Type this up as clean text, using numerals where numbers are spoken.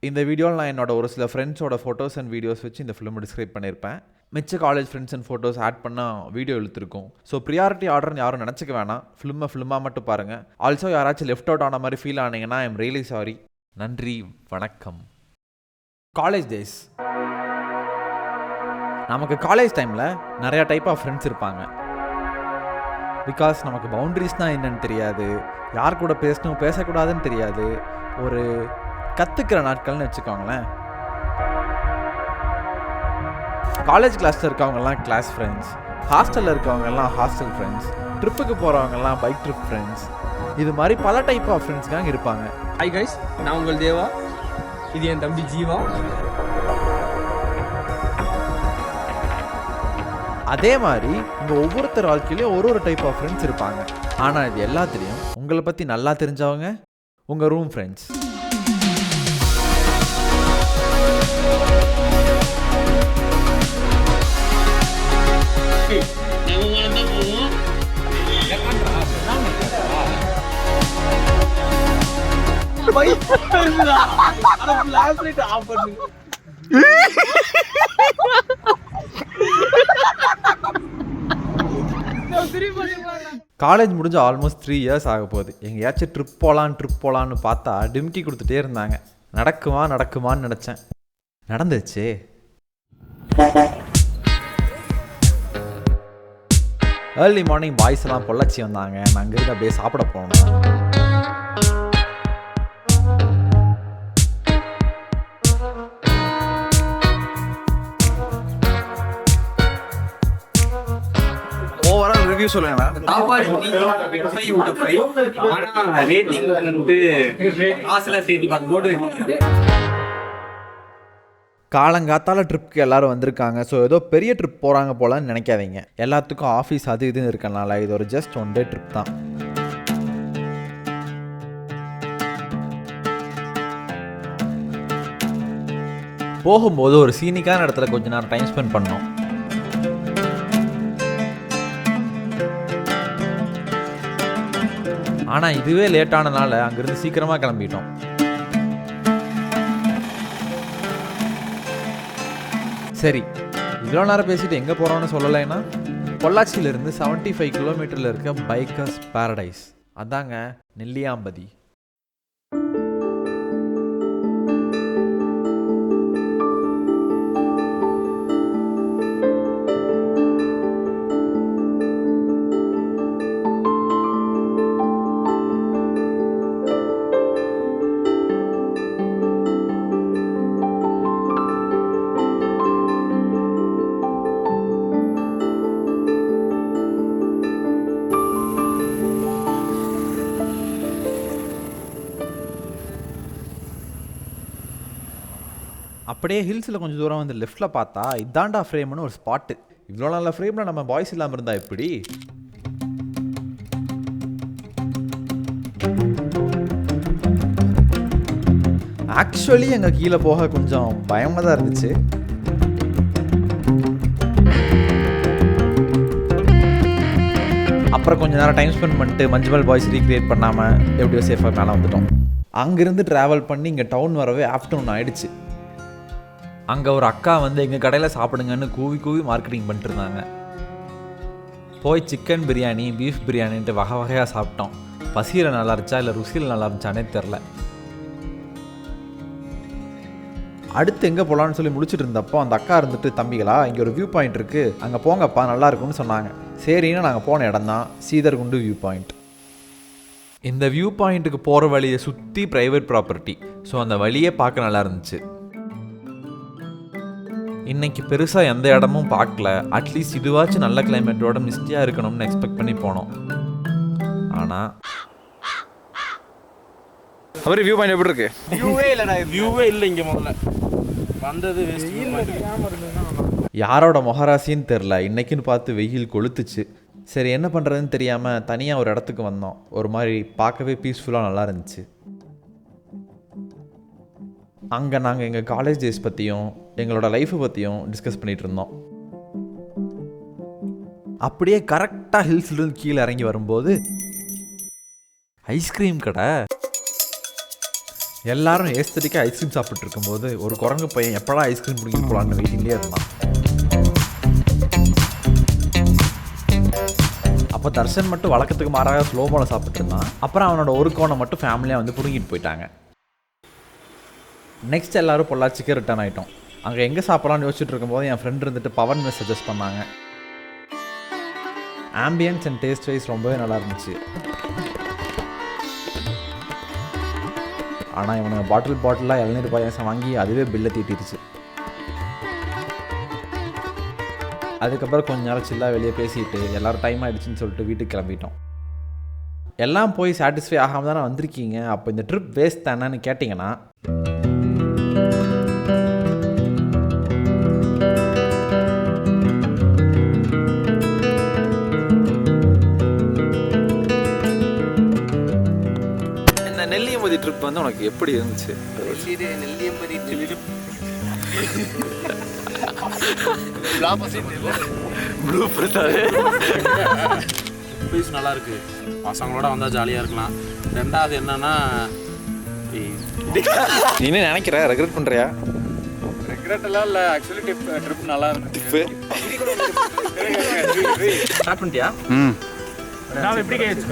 இந்த வீடியோவில் நான் என்னோட ஒரு சில ஃப்ரெண்ட்ஸோட ஃபோட்டோஸ் அண்ட் வீடியோஸ் வச்சு இந்த ஃபிலிமை டிஸ்கிரைப் பண்ணியிருப்பேன். மிச்ச college friends and photos add பண்ணால் வீடியோ இழுத்துருக்கும். ஸோ ப்ரியாரிட்டி ஆர்டர்னு யாரும் நினச்சிக்க வேணாம். ஃபிலிமாக மட்டும் பாருங்கள். ஆல்சோ யாராச்சும் லெஃப்ட் அவுட் ஆன மாதிரி ஃபீல் ஆனீங்கன்னா ஐ எம் ரியலி சாரி. நன்றி, வணக்கம். College days. நமக்கு காலேஜ் டைமில் நிறையா டைப் ஆஃப் ஃப்ரெண்ட்ஸ் இருப்பாங்க. பிகாஸ் நமக்கு பவுண்ட்ரிஸ்னால் என்னன்னு தெரியாது, யார் கூட பேசணும் பேசக்கூடாதுன்னு தெரியாது. ஒரு கற்றுக்கிற நாட்கள்னு வச்சுக்கோங்களேன். காலேஜ் கிளாஸில் இருக்கவங்கெல்லாம் கிளாஸ் ஃப்ரெண்ட்ஸ், ஹாஸ்டலில் இருக்கவங்கெல்லாம் ஹாஸ்டல் ஃப்ரெண்ட்ஸ், ட்ரிப்புக்கு போகிறவங்கெல்லாம் பைக் ட்ரிப் ஃப்ரெண்ட்ஸ், இது மாதிரி பல டைப் ஆஃப் ஃப்ரெண்ட்ஸ் தான் இருப்பாங்க. ஹாய் கைஸ், நான் உங்கள் தேவா, இது என் தம்பி ஜீவா. அதே மாதிரி உங்கள் ஒவ்வொருத்தர் வாழ்க்கையிலையும் ஒரு டைப் ஆஃப் ஃப்ரெண்ட்ஸ் இருப்பாங்க. ஆனால் இது எல்லாத்துலேயும் உங்களை பற்றி நல்லா தெரிஞ்சவங்க உங்கள் ரூம் ஃப்ரெண்ட்ஸ். காலேஜ் முடிஞ்சு ஆல்மோஸ்ட் 3 இயர்ஸ் ஆக போகுது. எங்கேயாச்சும் ட்ரிப் போகலான்னு பார்த்தா டிம்கி கொடுத்துட்டே இருந்தாங்க. நடக்குமான்னு நினச்சேன். நடந்துச்சு. ஏர்லி மார்னிங் பாய்ஸ் எல்லாம் பொள்ளாச்சி வந்தாங்க. நான் அங்கேருந்து அப்படியே சாப்பிட போனோம். ஓவரால் ரிவ்யூ சொல்லுங்க. காலங்காத்தால ட்ரிப்புக்கு எல்லாரும் வந்திருக்காங்க. ஸோ ஏதோ பெரிய ட்ரிப் போகிறாங்க போலன்னு நினைக்காதீங்க. எல்லாத்துக்கும் ஆஃபீஸ் அது இதுன்னு இருக்கனால இது ஒரு ஜஸ்ட் 1 டே ட்ரிப் தான். போகும்போது ஒரு சீனிக்கான இடத்துல கொஞ்ச நேரம் டைம் ஸ்பெண்ட் பண்ணோம். ஆனால் இதுவே லேட்டானனால அங்கேருந்து சீக்கிரமாக கிளம்பிட்டோம். சரி, இவ்வளோ நேரம் பேசிட்டு எங்கே போகிறோன்னு சொல்லலைன்னா, பொள்ளாச்சியிலேருந்து 75 கிலோமீட்டரில் இருக்க பைக்கர்ஸ் பேரடைஸ், அதாங்க நெல்லியாம்பதி. அப்படியே ஹில்ஸில் கொஞ்சம் தூரம் வந்து லெஃப்டில் பார்த்தா இதாண்டா ஃப்ரேம்னு ஒரு ஸ்பாட்டு. இவ்வளோ நல்ல ஃப்ரேமில் நம்ம பாய்ஸ் இல்லாமல் இருந்தால் எப்படி? ஆக்சுவலி எங்கள் கீழே போக கொஞ்சம் பயமாக தான் இருந்துச்சு. அப்புறம் கொஞ்சம் நேரம் டைம் ஸ்பெண்ட் பண்ணிட்டு மஞ்சுமல் பாய்ஸ் ரீக்ரியேட் பண்ணாமல் எப்படியோ சேஃபாக மேலே வந்துட்டோம். அங்கேருந்து ட்ராவல் பண்ணி இங்கே டவுன் வரவே ஆஃப்டர்நூன் ஆகிடுச்சு. அங்கே ஒரு அக்கா வந்து எங்கள் கடையில் சாப்பிடுங்கன்னு கூவி மார்க்கெட்டிங் பண்ணிட்டு இருந்தாங்க. போய் சிக்கன் பிரியாணி, பீஃப் பிரியாணின்ட்டு வகை வகையாக சாப்பிட்டோம். பசியில் நல்லா இருந்துச்சா இல்லை ருசியில் நல்லா இருந்துச்சானே தெரில. அடுத்து எங்கே போகலான்னு சொல்லி முடிச்சுட்டு இருந்தப்போ அந்த அக்கா இருந்துட்டு, தம்பிகளா இங்கே ஒரு வியூ பாயிண்ட் இருக்குது, அங்கே போங்கப்பா நல்லா இருக்கும்னு சொன்னாங்க. சரின்னு நாங்கள் போன இடம் தான் சீதர்குண்டு வியூ பாயிண்ட். இந்த வியூ பாயிண்ட்டுக்கு போகிற வழியை சுற்றி ப்ரைவேட் ப்ராப்பர்ட்டி. ஸோ அந்த வழியே பார்க்க நல்லா இருந்துச்சு. இன்றைக்கி பெருசாக எந்த இடமும் பார்க்கல. அட்லீஸ்ட் இதுவாச்சும் நல்ல கிளைமேட்டோட மிஸ்டியாக இருக்கணும்னு எக்ஸ்பெக்ட் பண்ணி போனோம். ஆனால் அவர் வியூ பாயிண்ட் எப்படி இருக்கு? வியூவே இல்லை இங்கே. முதல்ல வந்தது யாரோட மொஹராசின்னு தெரில, இன்றைக்கின்னு பார்த்து வெயில் கொளுத்துச்சு. சரி என்ன பண்ணுறதுன்னு தெரியாமல் தனியாக ஒரு இடத்துக்கு வந்தோம். ஒரு மாதிரி பார்க்கவே பீஸ்ஃபுல்லாக நல்லா இருந்துச்சு. அங்கே நாங்கள் எங்கள் காலேஜ் டேஸ் பற்றியும் எங்களோட லைஃப்பை பற்றியும் டிஸ்கஸ் பண்ணிகிட்டு இருந்தோம். அப்படியே கரெக்டாக ஹில்ஸ்லேருந்து கீழே இறங்கி வரும்போது ஐஸ்கிரீம் கடை. எல்லாரும் ஏஸ்தட்டிக்காக ஐஸ்கிரீம் சாப்பிட்டு இருக்கும்போது ஒரு குரங்கு பையன் எப்படா ஐஸ்கிரீம் பிடிக்க போகலான்னு வெயிட்டிங்லேயே இருந்தான். அப்போ தர்ஷன் மட்டும் வழக்கத்துக்கு மாறாக ஸ்லோமோவில் சாப்பிட்டு இருந்தான். அப்புறம் அவனோட ஒரு கோனை மட்டும் ஃபேமிலியாக வந்து பிடுங்கிட்டு போயிட்டாங்க. நெக்ஸ்ட் எல்லோரும் பொள்ளாச்சிக்கு ரிட்டர்ன் ஆகிட்டோம். அங்கே எங்கே சாப்பிட்லான்னு யோசிச்சுட்டு இருக்கும்போது என் ஃப்ரெண்ட் இருந்துட்டு பவன் மெஸ் சஜஸ்ட் பண்ணாங்க. ஆம்பியன்ஸ் அண்ட் டேஸ்ட் வைஸ் ரொம்பவே நல்லா இருந்துச்சு. ஆனால் இவனுங்க பாட்டிலாக இளநீர் பாயாசம் வாங்கி அதுவே பில்லை தீட்டிருச்சு. அதுக்கப்புறம் கொஞ்ச நேரம் சில்லாக வெளியே பேசிட்டு எல்லோரும் டைம் ஆகிடுச்சின்னு சொல்லிட்டு வீட்டுக்கு கிளம்பிட்டோம். எல்லாம் போய் சாட்டிஸ்ஃபை ஆகாமல் தானே வந்திருக்கீங்க, அப்போ இந்த ட்ரிப் வேஸ்ட் தானேன்னு கேட்டிங்கன்னா இந்த நெல்லியம்பதி ட்ரிப் வந்து உனக்கு எப்படி இருந்துச்சு? நெல்லியம்பதி பீஸ் நல்லா இருக்கு, பசங்களோட வந்தால் ஜாலியாக இருக்கலாம். ரெண்டாவது என்னன்னா, நீ என்ன நினைக்கிற? ரெக்ரெட் பண்ணுறியா? ரெக்ரெட் எல்லாம் இல்லை, ஆக்சுவலி ட்ரிப் நல்லா இருக்கு. ஸ்டார்ட் பண்ணிட்டியா? நான் எப்படி கேட்க